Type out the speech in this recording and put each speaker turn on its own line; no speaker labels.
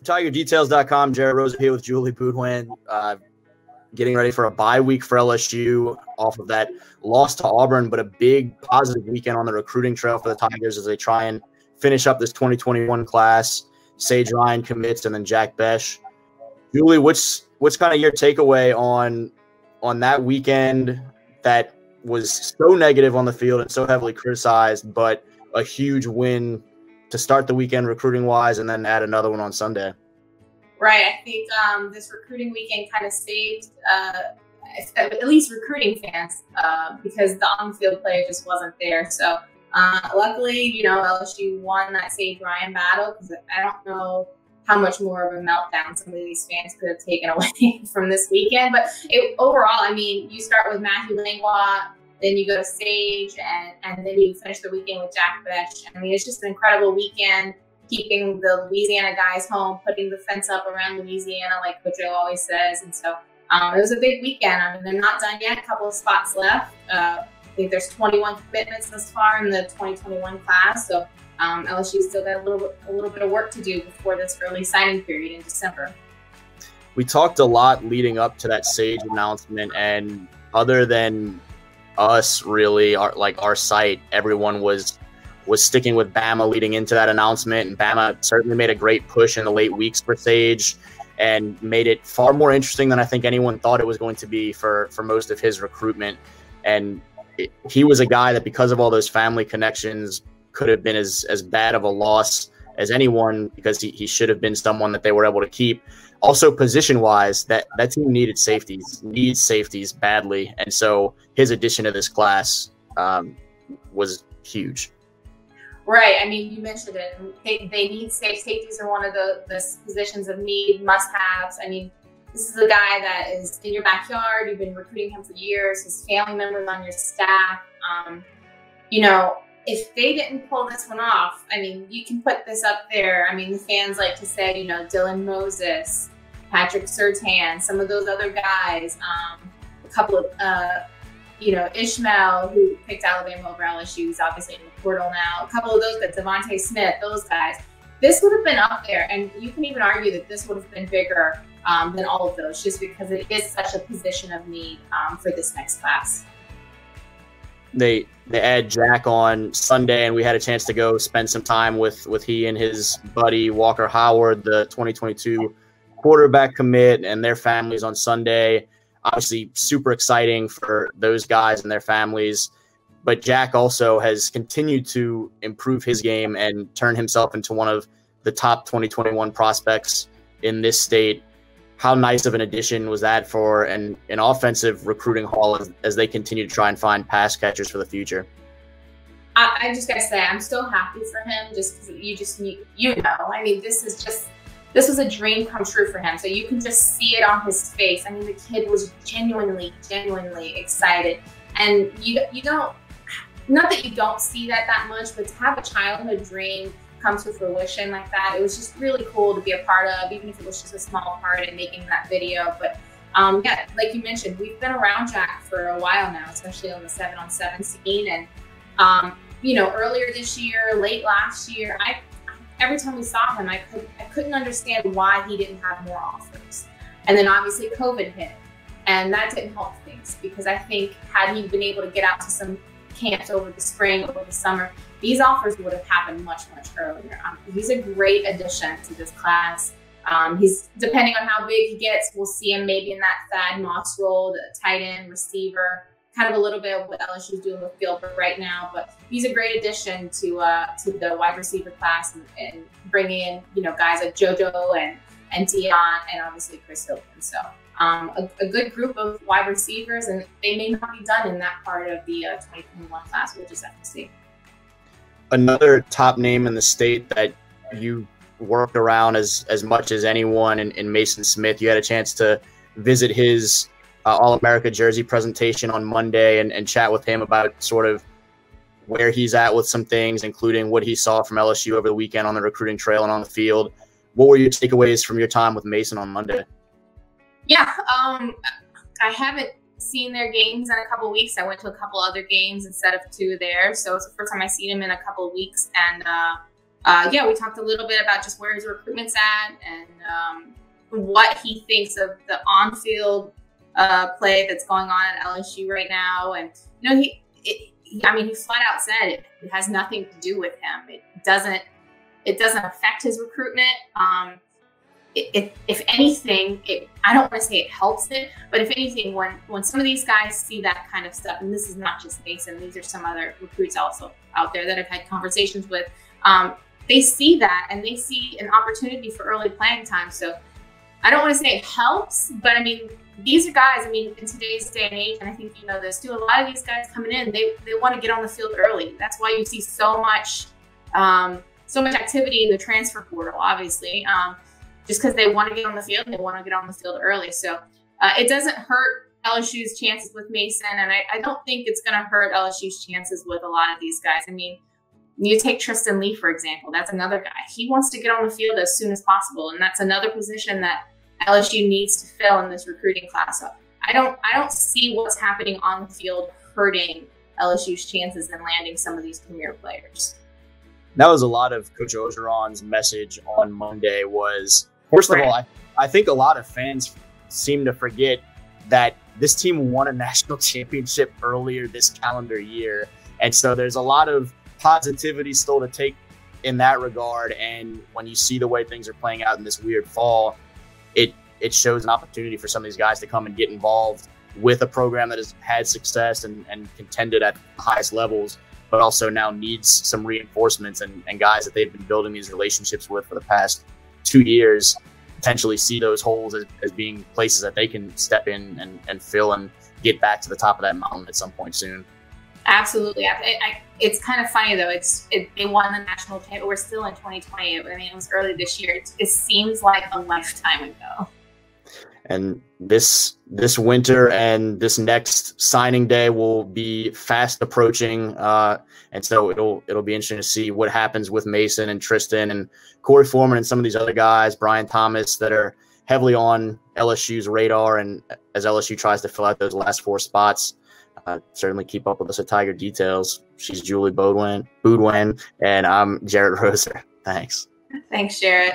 TigerDetails.com. Jerit Rose here with Julie Boudwin, getting ready for a bye week for LSU off of that loss to Auburn, but a big positive weekend on the recruiting trail for the Tigers as they try and finish up this 2021 class. Sage Ryan commits, and then Jack Bech. Julie, what's kind of your takeaway on that weekend that was so negative on the field and so heavily criticized, but a huge win to start the weekend recruiting-wise, and then add another one on Sunday?
Right. I think this recruiting weekend kind of saved at least recruiting fans because the on-field play just wasn't there. So luckily, LSU won that Sage Ryan battle, because I don't know how much more of a meltdown some of these fans could have taken away from this weekend. But overall, I mean, you start with Matthew Langlois, then you go to Sage, and then you finish the weekend with Jack Bech. I mean, it's just an incredible weekend, keeping the Louisiana guys home, putting the fence up around Louisiana, like Coach O always says. And so it was a big weekend. I mean, they're not done yet. A couple of spots left. I think there's 21 commitments thus far in the 2021 class. So LSU's still got a little bit of work to do before this early signing period in December.
We talked a lot leading up to that Sage announcement, and other than us, really, our site, everyone was sticking with Bama leading into that announcement, and Bama certainly made a great push in the late weeks for Sage and made it far more interesting than I think anyone thought it was going to be for most of his recruitment. And he was a guy that, because of all those family connections, could have been as bad of a loss as anyone, because he should have been someone that they were able to keep. Also, position-wise, that team needs safeties badly, and so his addition to this class was huge.
Right. I mean, you mentioned it. They need safeties are one of the positions of need, must-haves. I mean, this is a guy that is in your backyard. You've been recruiting him for years. His family members on your staff. If they didn't pull this one off, I mean, you can put this up there. I mean, the fans like to say, Dylan Moses, Patrick Surtain, some of those other guys, a couple of, Ishmael, who picked Alabama over LSU, is obviously in the portal now. A couple of those, but Devontae Smith, those guys. This would have been up there, and you can even argue that this would have been bigger than all of those, just because it is such a position of need for this next class.
They add Jack on Sunday, and we had a chance to go spend some time with he and his buddy Walker Howard, the 2022 quarterback commit, and their families on Sunday. Obviously super exciting for those guys and their families. But Jack also has continued to improve his game and turn himself into one of the top 2021 prospects in this state. How nice of an addition was that for an offensive recruiting haul as they continue to try and find pass catchers for the future?
I just got to say, I'm still happy for him, just because I mean, this was a dream come true for him. So you can just see it on his face. I mean, the kid was genuinely excited. And you don't, not that you don't see that much, but to have a childhood dream come to fruition like that, it was just really cool to be a part of, even if it was just a small part in making that video. But yeah, like you mentioned, we've been around Jack for a while now, especially on the 7-on-7 scene. And earlier this year, late last year, every time we saw him, I couldn't understand why he didn't have more offers. And then obviously COVID hit, and that didn't help things, because I think had he been able to get out to some camps over the spring, over the summer, these offers would have happened much earlier. He's a great addition to this class. He's, depending on how big he gets, we'll see him maybe in that Thad Moss role, the tight end, receiver, kind of a little bit of what LSU's doing with Gilbert right now. But he's a great addition to the wide receiver class, and bringing in guys like JoJo and Dion, and obviously Chris Hilton. So a good group of wide receivers, and they may not be done in that part of the 2021 class. We'll just have to see.
Another top name in the state that you worked around as much as anyone in Maason Smith. You had a chance to visit his All-America jersey presentation on Monday and chat with him about sort of where he's at with some things, including what he saw from LSU over the weekend on the recruiting trail and on the field. What were your takeaways from your time with Maason on Monday?
Yeah, I haven't seen their games in a couple of weeks. I went to a couple other games instead of 2 there, so it's the first time I've seen him in a couple of weeks. And yeah, we talked a little bit about just where his recruitment's at and what he thinks of the on-field play that's going on at LSU right now. And, you know, he flat out said it has nothing to do with him. It doesn't affect his recruitment. If anything, I don't want to say it helps it, but if anything, when some of these guys see that kind of stuff, and this is not just Maason, these are some other recruits also out there that I've had conversations with, they see that and they see an opportunity for early playing time. So I don't want to say it helps, but I mean, these are guys, I mean, in today's day and age, and I think you know this too, a lot of these guys coming in, they want to get on the field early. That's why you see so much activity in the transfer portal, obviously, just because they want to get on the field and they want to get on the field early. So it doesn't hurt LSU's chances with Maason, and I don't think it's going to hurt LSU's chances with a lot of these guys. I mean, you take Tristan Leigh, for example. That's another guy. He wants to get on the field as soon as possible, and that's another position that LSU needs to fill in this recruiting class. So I don't see what's happening on the field hurting LSU's chances in landing some of these premier players.
That was a lot of Coach Orgeron's message on Monday was, first of all, I think a lot of fans seem to forget that this team won a national championship earlier this calendar year. And so there's a lot of positivity still to take in that regard. And when you see the way things are playing out in this weird fall, it shows an opportunity for some of these guys to come and get involved with a program that has had success and contended at the highest levels, but also now needs some reinforcements and guys that they've been building these relationships with for the past 2 years potentially see those holes as being places that they can step in and fill and get back to the top of that mountain at some point soon. Absolutely.
It's kind of funny, though. They won the national championship. We're still in 2020. I mean, it was early this year. It seems like a lifetime ago.
And this winter and this next signing day will be fast approaching. And so it'll be interesting to see what happens with Maason and Tristan and Corey Foreman and some of these other guys, Brian Thomas, that are heavily on LSU's radar. And as LSU tries to fill out those last 4 spots, certainly keep up with us at Tiger Details. She's Julie Boudwin, and I'm Jerit Roser. Thanks.
Thanks, Jerit.